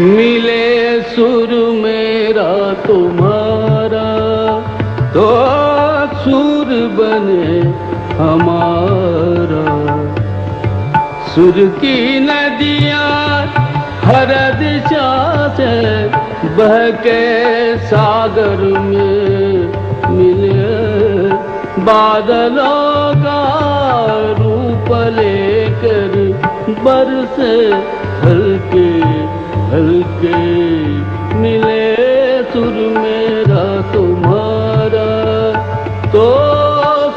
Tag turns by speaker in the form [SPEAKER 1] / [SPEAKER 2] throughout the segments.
[SPEAKER 1] मिले सुर मेरा तुम्हारा तो सुर बने हमारा। सुर की नदियाँ हर दिशा से बह के सागर में मिले, बादलों का रूप लेकर बरसे हल्के हल्के। मिले सुर मेरा तुम्हारा तो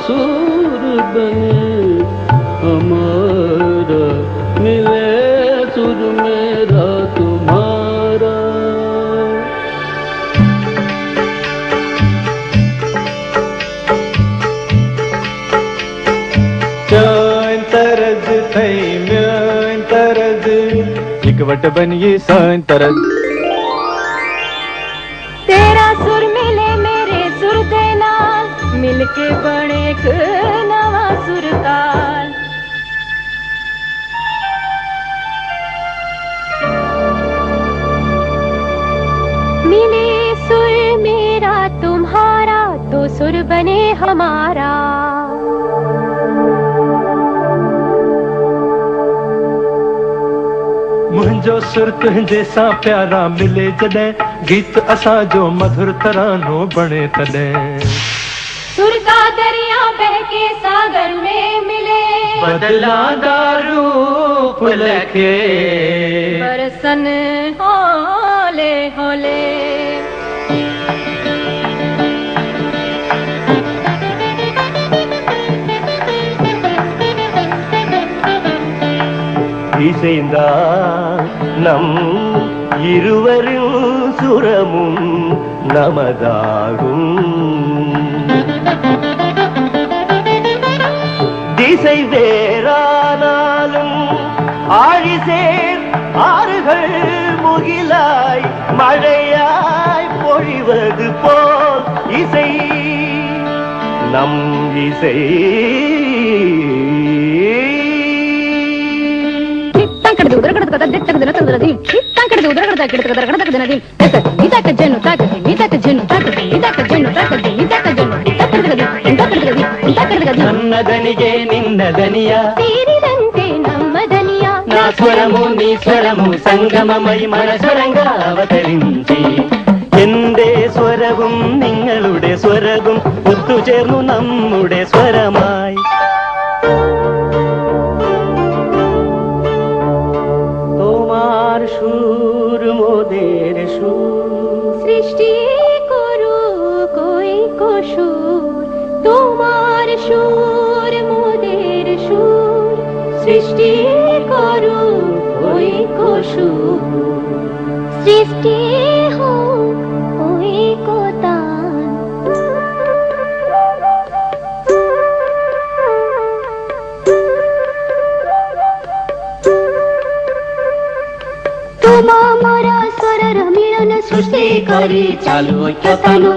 [SPEAKER 1] सुर बने हमारा। मिले सुर मेरा तुम्हारा।
[SPEAKER 2] सान तरज थई म्यान तरज इकवट बनिए सान तरज।
[SPEAKER 3] तेरा सुर मिले मेरे सुर दे नाल, मिलके बने एक नवा सुर ताल। मिले सुर मेरा तुम्हारा तो सुर बने हमारा।
[SPEAKER 2] मुंहिंजो सुर तुंहिंजे सां प्यारा मिले जॾहिं, गीत असां जो मधुर तरानो बणे तॾहिं।
[SPEAKER 3] सुर का दरिया बह के सागर में मिले,
[SPEAKER 2] बदलांदा रूप लखे
[SPEAKER 3] बरसन होले होले।
[SPEAKER 2] இசைந்தா நம் இருவரின் சுரமும் நமதாகும். திசை வேறானாலும் ஆழிசேர் ஆறுகள் முகிலாய் மழையாய் பொழிவது போல் இசை நம் இசை. నన్నదనిగే నిన్నదనియా
[SPEAKER 3] తీరిదంతే నమ్మదనియా.
[SPEAKER 2] నా స్వరము నీ స్వరము സംഗമമൈ മനസ്വരങ്കാ അവതരിഞ്ചി. എന്റെ സ്വരവും നിങ്ങളുടെ സ്വരവും ഒത്തുചേർന്നു നമ്മുടെ സ്വരമായി. তোমার সুর মোদের সুর,
[SPEAKER 3] সৃষ্টি করু কই কসুর। তোমার সুর মোদের সুর, সৃষ্টি করু কই কসুর। সৃষ্টি হোক ওই কোতান। তোমা মোরা স্বরর মিলন সৃষ্টি করি চালু ঐক্যতানু।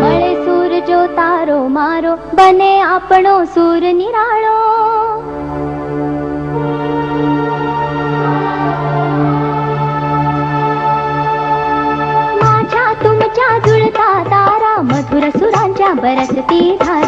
[SPEAKER 3] મળે સૂર જો તારો મારો, બને આપણો સૂર નિરાળો। माझ्या तुमच्या जुळता तारा, मधुर सुरांच्या बरसती धारा।